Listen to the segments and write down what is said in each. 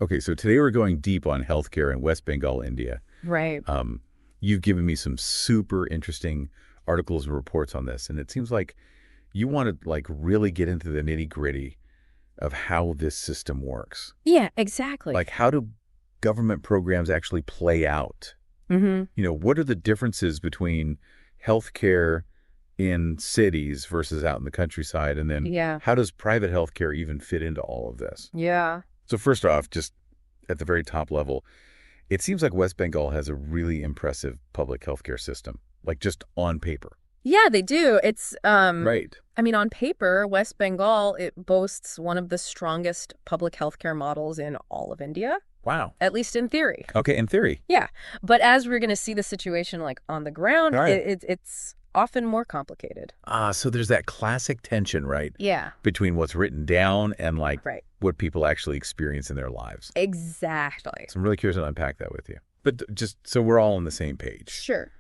Okay, so today we're going deep on healthcare in West Bengal, India. Right. You've given me some super interesting articles and reports on this, and it seems like you want to really get into the nitty-gritty of how this system works. Yeah, exactly. Like, how do government programs actually play out? What are the differences between healthcare in cities versus out in the countryside? And then Yeah. how does private healthcare even fit into all of this? Yeah. So first off, just at the very top level, it seems like West Bengal has a really impressive public healthcare system, like just on paper. Yeah, they do. It's Right. I mean, on paper, West Bengal, it boasts one of the strongest public healthcare models in all of India, Wow. at least in theory. Okay, in theory. Yeah. But as we're going to see the situation on the ground, All right. it's often more complicated. So there's that classic tension, right? Yeah. Between what's written down and Right. what people actually experience in their lives. Exactly. So I'm really curious to unpack that with you. But just so we're all on the same page. Sure.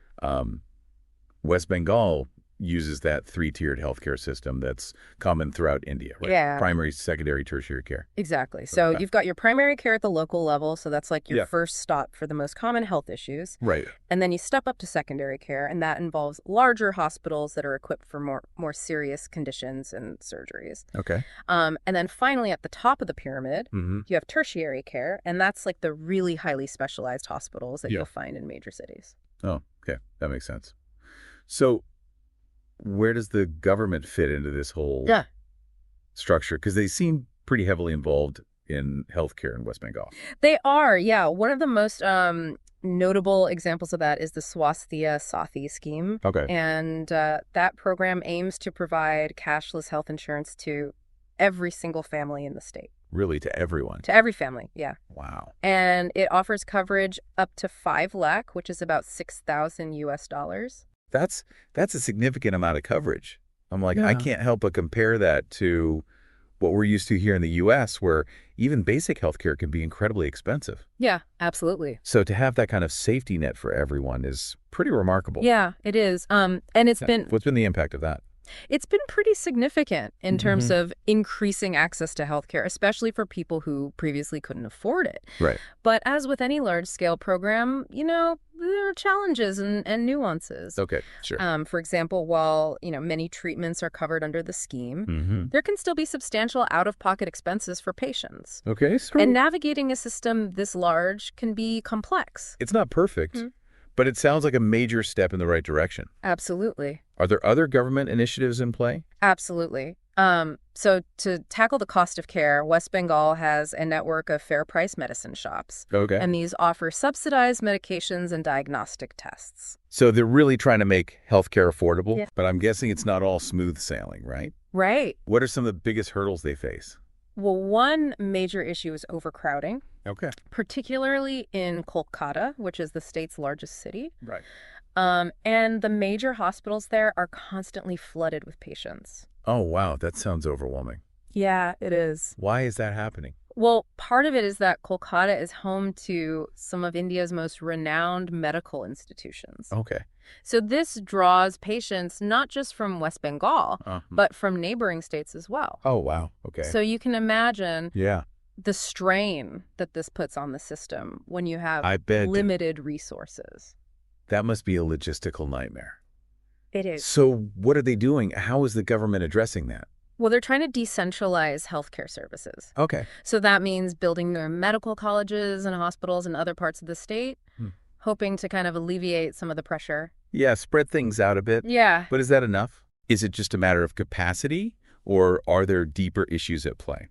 West Bengal uses that three-tiered healthcare system that's common throughout India, right? Yeah. Primary, secondary, tertiary care. Exactly. So Okay. you've got your primary care at the local level, so that's like your Yeah. first stop for the most common health issues. Right. And then you step up to secondary care, and that involves larger hospitals that are equipped for more serious conditions and surgeries. Okay. And then finally, at the top of the pyramid, Mm-hmm. you have tertiary care, and that's like the really highly specialized hospitals that Yeah. you'll find in major cities. Oh, okay. That makes sense. So where does the government fit into this whole structure? Because they seem pretty heavily involved in healthcare in West Bengal. They are, yeah. One of the most notable examples of that is the Swasthya Sathi scheme. Okay. And that program aims to provide cashless health insurance to every single family in the state. Really, to everyone. To every family, yeah. Wow. And it offers coverage up to 5 lakh, which is about $6,000. That's a significant amount of coverage. I'm like, Yeah. I can't help but compare that to what we're used to here in the U.S., where even basic healthcare can be incredibly expensive. Yeah, absolutely. So to have that kind of safety net for everyone is pretty remarkable. Yeah, it is. And What's been the impact of that? it's been pretty significant in terms Mm-hmm. of increasing access to healthcare, especially for people who previously couldn't afford it. Right. But as with any large-scale program, there are challenges and nuances. Okay, sure. For example, while, many treatments are covered under the scheme, Mm-hmm. there can still be substantial out-of-pocket expenses for patients. Okay, so And navigating a system this large can be complex. it's not perfect, but it sounds like a major step in the right direction. Absolutely. Are there other government initiatives in play? Absolutely. So to tackle the cost of care, West Bengal has a network of fair price medicine shops. Okay. And these offer subsidized medications and diagnostic tests. So they're really trying to make healthcare affordable, Yeah. but I'm guessing it's not all smooth sailing, right? Right. What are some of the biggest hurdles they face? Well, one major issue is overcrowding, Okay. particularly in Kolkata, which is the state's largest city. Right. And the major hospitals there are constantly flooded with patients. Oh, wow. That sounds overwhelming. Yeah, it is. Why is that happening? Well, part of it is that Kolkata is home to some of India's most renowned medical institutions. Okay. So this draws patients not just from West Bengal, but from neighboring states as well. Oh, wow. Okay. So you can imagine Yeah. the strain that this puts on the system when you have I bet limited resources. that must be a logistical nightmare. It is. So what are they doing? How is the government addressing that? Well, they're trying to decentralize healthcare services. Okay. So that means building their medical colleges and hospitals in other parts of the state, hoping to kind of alleviate some of the pressure. Yeah, spread things out a bit. Yeah. But is that enough? Is it just a matter of capacity, or are there deeper issues at play?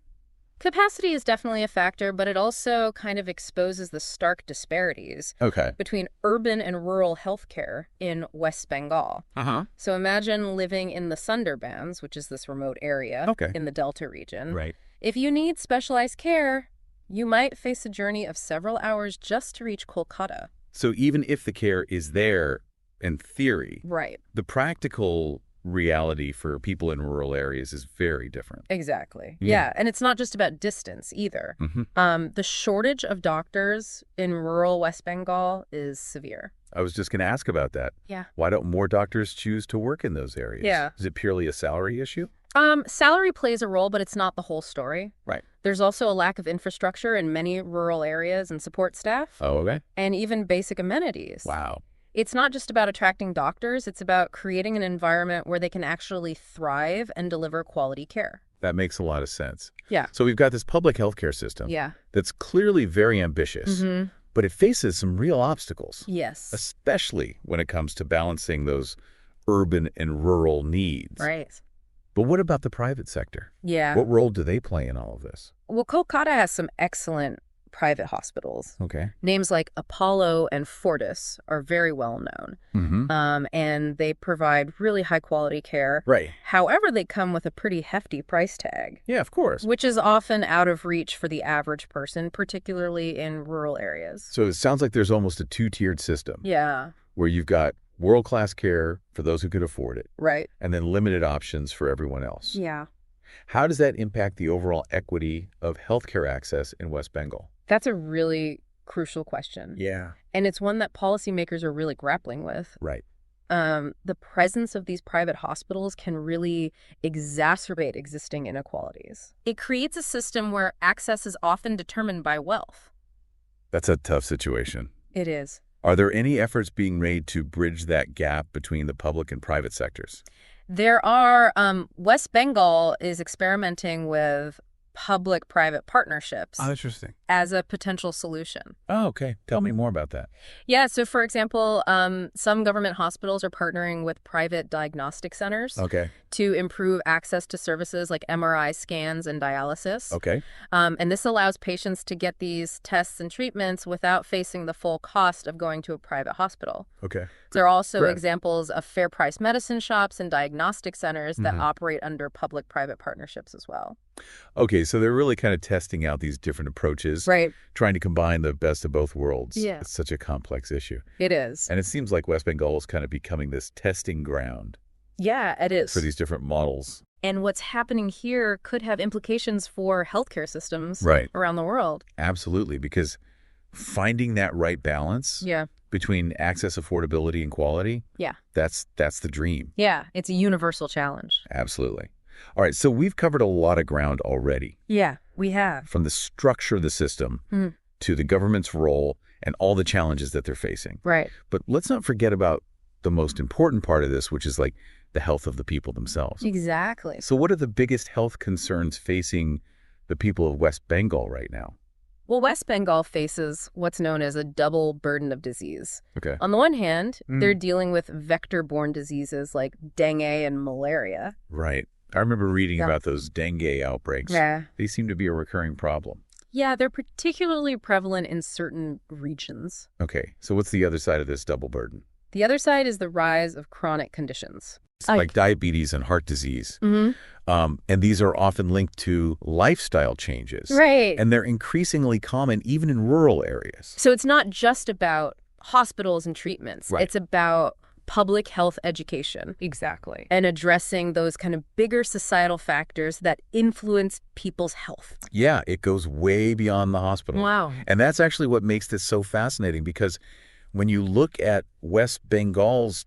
Capacity is definitely a factor, but it also kind of exposes the stark disparities Okay. between urban and rural healthcare in West Bengal. Uh-huh. So imagine living in the Sundarbans, which is this remote area in the Delta region. Right. If you need specialized care, you might face a journey of several hours just to reach Kolkata. So even if the care is there in theory, Right. the practical reality for people in rural areas is very different. Exactly. Yeah. Yeah. And it's not just about distance either. The shortage of doctors in rural West Bengal is severe. I was just going to ask about that. Yeah. Why don't more doctors choose to work in those areas? Yeah. Is it purely a salary issue? Salary plays a role, but it's not the whole story. Right. There's also a lack of infrastructure in many rural areas and support staff. Oh, okay. And even basic amenities. Wow. It's not just about attracting doctors, it's about creating an environment where they can actually thrive and deliver quality care. That makes a lot of sense. Yeah. So we've got this public healthcare system that's clearly very ambitious, but it faces some real obstacles. Yes. Especially when it comes to balancing those urban and rural needs. Right. But what about the private sector? Yeah. What role do they play in all of this? Well, Kolkata has some excellent private hospitals. Okay. Names like Apollo and Fortis are very well known. And they provide really high quality care. Right. However, they come with a pretty hefty price tag. Yeah, of course. Which is often out of reach for the average person, particularly in rural areas. So it sounds like there's almost a two-tiered system. Yeah. Where you've got world-class care for those who could afford it. Right. And then limited options for everyone else. Yeah. How does that impact the overall equity of healthcare access in West Bengal? That's a really crucial question. Yeah. And it's one that policymakers are really grappling with. Right. The presence of these private hospitals can really exacerbate existing inequalities. It creates a system where access is often determined by wealth. That's a tough situation. It is. Are there any efforts being made to bridge that gap between the public and private sectors? There are. West Bengal is experimenting with public-private partnerships Interesting. as a potential solution. Oh, okay. Tell me more about that. Yeah, so for example, some government hospitals are partnering with private diagnostic centers to improve access to services like MRI scans and dialysis. Okay. And this allows patients to get these tests and treatments without facing the full cost of going to a private hospital. Okay. There are also examples of fair price medicine shops and diagnostic centers that operate under public-private partnerships as well. Okay, so they're really kind of testing out these different approaches, trying to combine the best of both worlds. Yeah. It's such a complex issue. It is. And it seems like West Bengal is kind of becoming this testing ground. Yeah, it is. For these different models. And what's happening here could have implications for healthcare systems around the world. Absolutely, because finding that right balance between access, affordability, and quality, that's the dream. Yeah, it's a universal challenge. Absolutely. All right, so we've covered a lot of ground already. Yeah, we have. From the structure of the system to the government's role and all the challenges that they're facing. Right. But let's not forget about the most important part of this, which is like the health of the people themselves. Exactly. So what are the biggest health concerns facing the people of West Bengal right now? Well, West Bengal faces what's known as a double burden of disease. Okay. On the one hand, they're dealing with vector-borne diseases like dengue and malaria. Right. I remember reading about those dengue outbreaks. Yeah. They seem to be a recurring problem. Yeah, they're particularly prevalent in certain regions. Okay. So what's the other side of this double burden? The other side is the rise of chronic conditions. Like diabetes and heart disease. And these are often linked to lifestyle changes. Right. And they're increasingly common even in rural areas. So it's not just about hospitals and treatments. It's about public health education. Exactly. And addressing those kind of bigger societal factors that influence people's health. Yeah, it goes way beyond the hospital. Wow. And that's actually what makes this so fascinating, because when you look at West Bengal's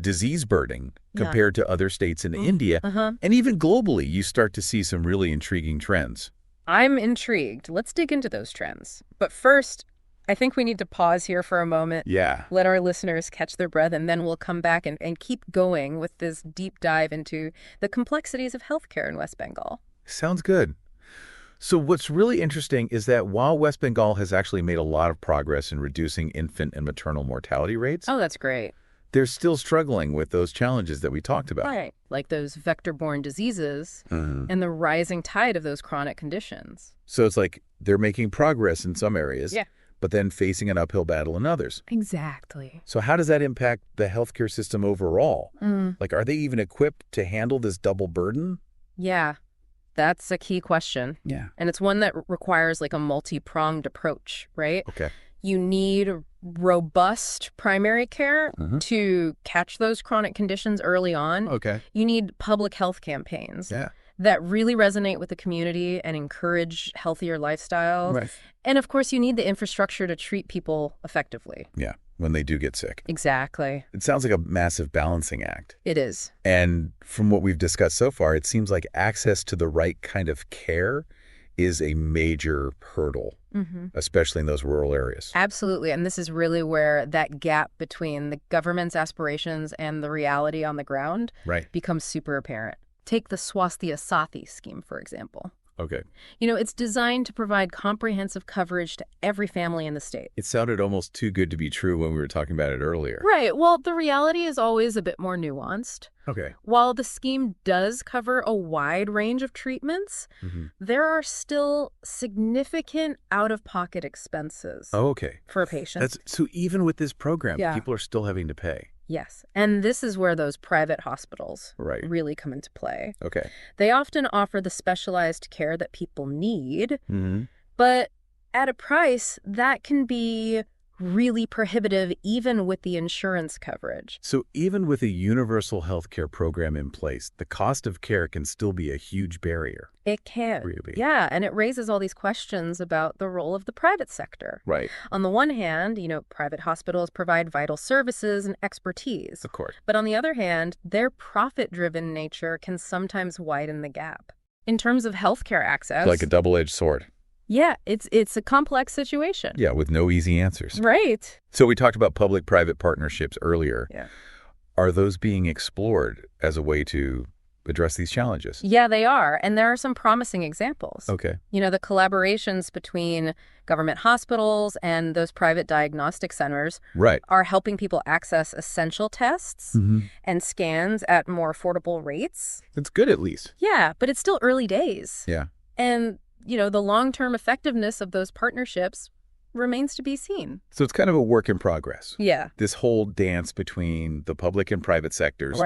disease burden compared to other states in India, and even globally, you start to see some really intriguing trends. I'm intrigued. Let's dig into those trends. But first, I think we need to pause here for a moment. Yeah. Let our listeners catch their breath, and then we'll come back and keep going with this deep dive into the complexities of healthcare in West Bengal. Sounds good. So what's really interesting is that while West Bengal has actually made a lot of progress in reducing infant and maternal mortality rates, Oh, that's great. they're still struggling with those challenges that we talked about. Right. Like those vector-borne diseases and the rising tide of those chronic conditions. So it's like they're making progress in some areas, but then facing an uphill battle in others. Exactly. So how does that impact the healthcare system overall? Like, are they even equipped to handle this double burden? Yeah, that's a key question. Yeah. And it's one that requires like a multi-pronged approach, right? Okay. You need robust primary care to catch those chronic conditions early on. Okay. You need public health campaigns that really resonate with the community and encourage healthier lifestyles. Right. And of course, you need the infrastructure to treat people effectively. Yeah. when they do get sick. Exactly. It sounds like a massive balancing act. It is. And from what we've discussed so far, it seems like access to the right kind of care is a major hurdle, especially in those rural areas. Absolutely. And this is really where that gap between the government's aspirations and the reality on the ground becomes super apparent. Take the Swasthya Sathi scheme, for example. Okay. It's designed to provide comprehensive coverage to every family in the state. It sounded almost too good to be true when we were talking about it earlier. Right. Well, the reality is always a bit more nuanced. Okay. While the scheme does cover a wide range of treatments, there are still significant out-of-pocket expenses for a patient. So even with this program, people are still having to pay. Yes. And this is where those private hospitals really come into play. Okay. They often offer the specialized care that people need, but at a price that can be really prohibitive even with the insurance coverage. So even with a universal health care program in place, the cost of care can still be a huge barrier. It can. Really? Yeah, and it raises all these questions about the role of the private sector. Right. On the one hand, private hospitals provide vital services and expertise. Of course. But on the other hand, their profit-driven nature can sometimes widen the gap. In terms of healthcare access... Like a double-edged sword. Yeah, it's a complex situation. Yeah, with no easy answers. Right. So we talked about public-private partnerships earlier. Yeah. Are those being explored as a way to address these challenges? Yeah, they are. And there are some promising examples. Okay. The collaborations between government hospitals and those private diagnostic centers are helping people access essential tests and scans at more affordable rates. That's good, at least. Yeah, but it's still early days. Yeah. And the long-term effectiveness of those partnerships remains to be seen. So it's kind of a work in progress. Yeah. This whole dance between the public and private sectors,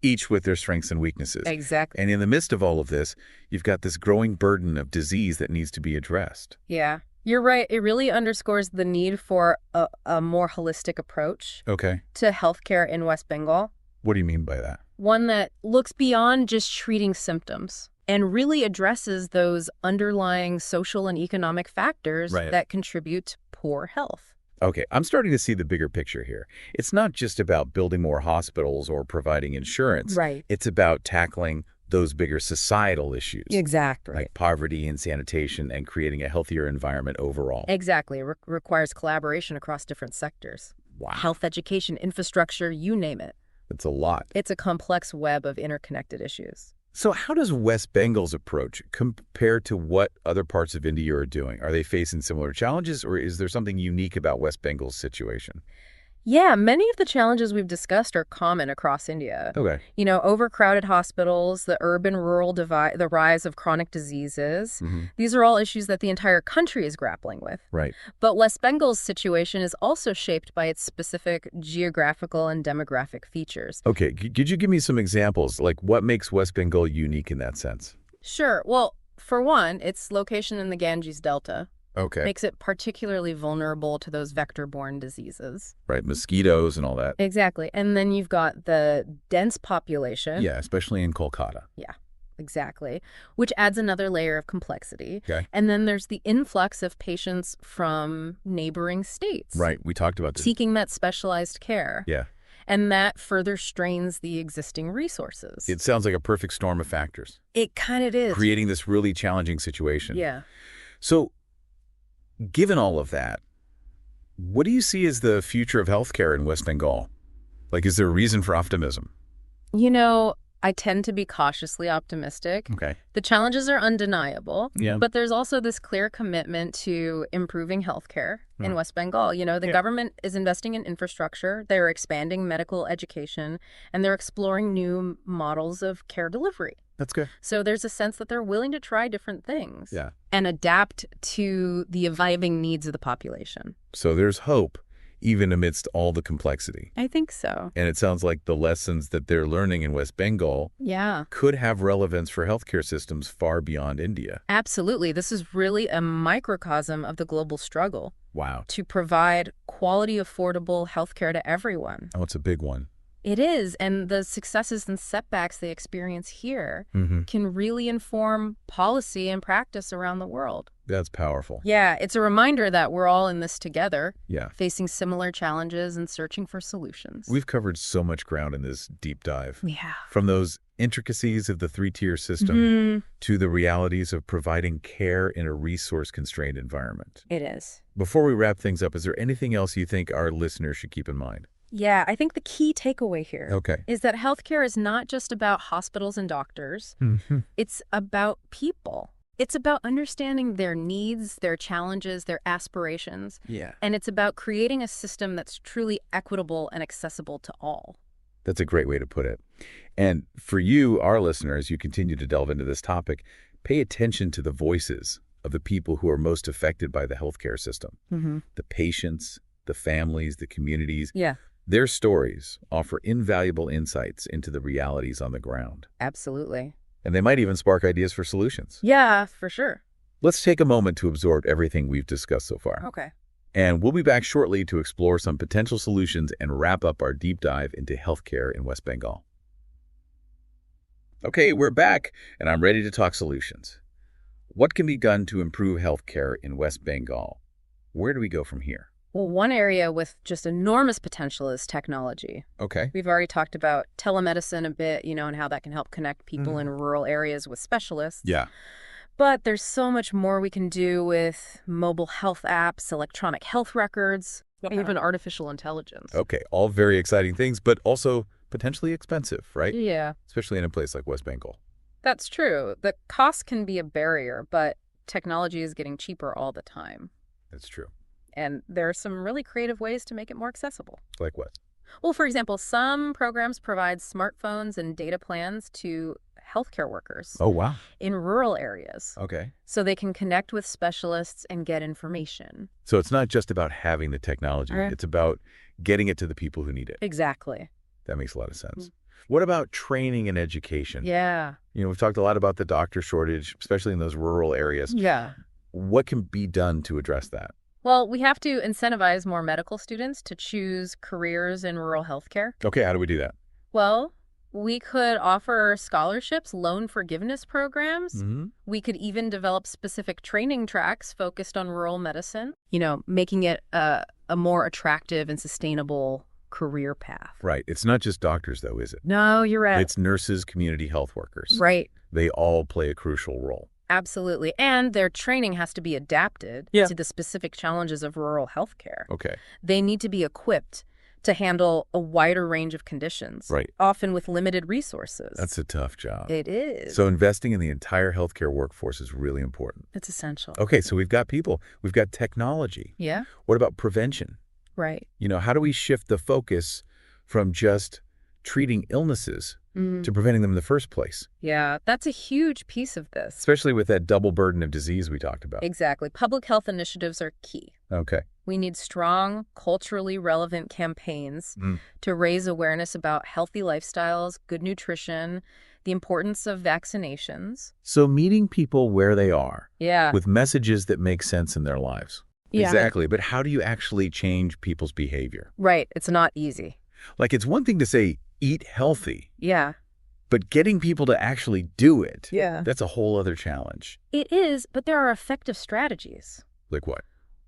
each with their strengths and weaknesses. Exactly. And in the midst of all of this, you've got this growing burden of disease that needs to be addressed. Yeah. You're right. It really underscores the need for a more holistic approach to healthcare in West Bengal. What do you mean by that? One that looks beyond just treating symptoms and really addresses those underlying social and economic factors that contribute to poor health. Okay, I'm starting to see the bigger picture here. It's not just about building more hospitals or providing insurance. Right. It's about tackling those bigger societal issues. Exactly. Like poverty and sanitation and creating a healthier environment overall. Exactly. It requires collaboration across different sectors. Wow. Health, education, infrastructure, you name it. It's a lot. It's a complex web of interconnected issues. So how does West Bengal's approach compare to what other parts of India are doing? Are they facing similar challenges, or is there something unique about West Bengal's situation? Yeah, many of the challenges we've discussed are common across India. Okay. Overcrowded hospitals, the urban-rural divide, the rise of chronic diseases. These are all issues that the entire country is grappling with. Right. But West Bengal's situation is also shaped by its specific geographical and demographic features. Okay. Could you give me some examples? Like, what makes West Bengal unique in that sense? Sure. Well, for one, its location in the Ganges Delta. Okay. Makes it particularly vulnerable to those vector-borne diseases. Right, mosquitoes and all that. Exactly. And then you've got the dense population. Yeah, especially in Kolkata. Yeah, exactly. Which adds another layer of complexity. Okay. And then there's the influx of patients from neighboring states. Right, we talked about this. Seeking that specialized care. Yeah. And that further strains the existing resources. It sounds like a perfect storm of factors. It kind of is. Creating this really challenging situation. Yeah. So, given all of that, what do you see as the future of healthcare in West Bengal? Like, is there a reason for optimism? I tend to be cautiously optimistic. Okay. The challenges are undeniable, Yeah. but there's also this clear commitment to improving healthcare in West Bengal. The government is investing in infrastructure, they're expanding medical education, and they're exploring new models of care delivery. That's good. So there's a sense that they're willing to try different things and adapt to the evolving needs of the population. So there's hope, even amidst all the complexity. I think so. And it sounds like the lessons that they're learning in West Bengal could have relevance for healthcare systems far beyond India. Absolutely. This is really a microcosm of the global struggle. Wow. To provide quality, affordable healthcare to everyone. Oh, it's a big one. It is, and the successes and setbacks they experience here can really inform policy and practice around the world. That's powerful. Yeah, it's a reminder that we're all in this together, Yeah. facing similar challenges and searching for solutions. We've covered so much ground in this deep dive. Yeah. From those intricacies of the three-tier system to the realities of providing care in a resource-constrained environment. It is. Before we wrap things up, is there anything else you think our listeners should keep in mind? Yeah, I think the key takeaway here is that healthcare is not just about hospitals and doctors. It's about people. It's about understanding their needs, their challenges, their aspirations. Yeah. And it's about creating a system that's truly equitable and accessible to all. That's a great way to put it. And for you, our listeners, you continue to delve into this topic, pay attention to the voices of the people who are most affected by the healthcare system. The patients, the families, the communities. Yeah. Their stories offer invaluable insights into the realities on the ground. Absolutely. And they might even spark ideas for solutions. Yeah, for sure. Let's take a moment to absorb everything we've discussed so far. Okay. And we'll be back shortly to explore some potential solutions and wrap up our deep dive into healthcare in West Bengal. Okay, we're back, and I'm ready to talk solutions. What can be done to improve healthcare in West Bengal? Where do we go from here? Well, one area with just enormous potential is technology. Okay. We've already talked about telemedicine a bit, and how that can help connect people in rural areas with specialists. Yeah. But there's so much more we can do with mobile health apps, electronic health records, even artificial intelligence. Okay, all very exciting things, but also potentially expensive, right? Yeah. Especially in a place like West Bengal. That's true. The cost can be a barrier, but technology is getting cheaper all the time. That's true. And there are some really creative ways to make it more accessible. Like what? Well, for example, some programs provide smartphones and data plans to healthcare workers. Oh, wow. In rural areas. Okay. So they can connect with specialists and get information. So it's not just about having the technology. It's about getting it to the people who need it. Exactly. That makes a lot of sense. What about training and education? Yeah. We've talked a lot about the doctor shortage, especially in those rural areas. Yeah. What can be done to address that? Well, we have to incentivize more medical students to choose careers in rural healthcare. Okay, how do we do that? Well, we could offer scholarships, loan forgiveness programs. We could even develop specific training tracks focused on rural medicine, making it a more attractive and sustainable career path. Right. It's not just doctors, though, is it? No, you're right. It's nurses, community health workers. Right. They all play a crucial role. Absolutely. And their training has to be adapted to the specific challenges of rural healthcare. Okay. They need to be equipped to handle a wider range of conditions, often with limited resources. That's a tough job. It is. So investing in the entire healthcare workforce is really important. It's essential. Okay, so we've got people. We've got technology. Yeah. What about prevention? Right. How do we shift the focus from just treating illnesses to preventing them in the first place? Yeah, that's a huge piece of this. Especially with that double burden of disease we talked about. Exactly. Public health initiatives are key. Okay. We need strong, culturally relevant campaigns to raise awareness about healthy lifestyles, good nutrition, the importance of vaccinations. So meeting people where they are Yeah. with messages that make sense in their lives. Yeah. Exactly. But how do you actually change people's behavior? Right. It's not easy. Like, it's one thing to say, eat healthy. Yeah. But getting people to actually do it, Yeah. that's a whole other challenge. It is, but there are effective strategies. Like what?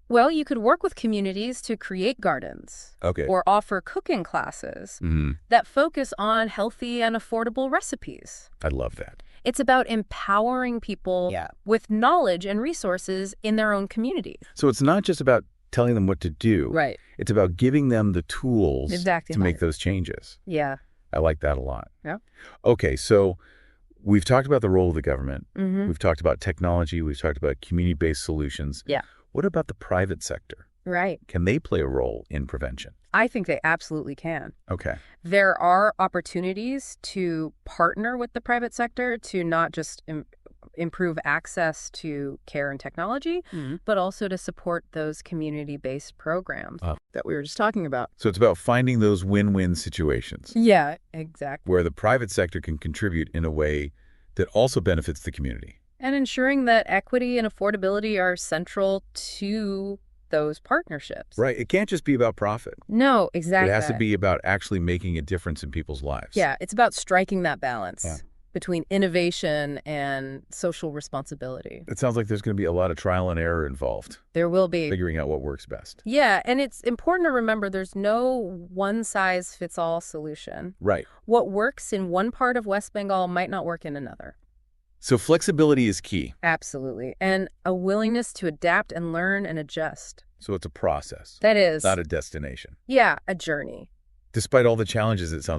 Well, you could work with communities to create gardens. Okay. Or offer cooking classes that focus on healthy and affordable recipes. I love that. It's about empowering people with knowledge and resources in their own community. So it's not just about telling them what to do. Right. It's about giving them the tools Exactly. to make those changes. Yeah. I like that a lot. Yeah. Okay, so we've talked about the role of the government. Mm-hmm. We've talked about technology. We've talked about community-based solutions. Yeah. What about the private sector? Right. Can they play a role in prevention? I think they absolutely can. Okay. There are opportunities to partner with the private sector to not just improve access to care and technology, but also to support those community-based programs that we were just talking about. So it's about finding those win-win situations. Yeah, exactly. Where the private sector can contribute in a way that also benefits the community. And ensuring that equity and affordability are central to those partnerships. Right. It can't just be about profit. No, exactly. It has to be about actually making a difference in people's lives. Yeah, it's about striking that balance between innovation and social responsibility. It sounds like there's going to be a lot of trial and error involved. There will be. Figuring out what works best. Yeah, and it's important to remember there's no one-size-fits-all solution. Right. What works in one part of West Bengal might not work in another. So flexibility is key. Absolutely. And a willingness to adapt and learn and adjust. So it's a process. That is. Not a destination. Yeah, a journey. Despite all the challenges, it sounds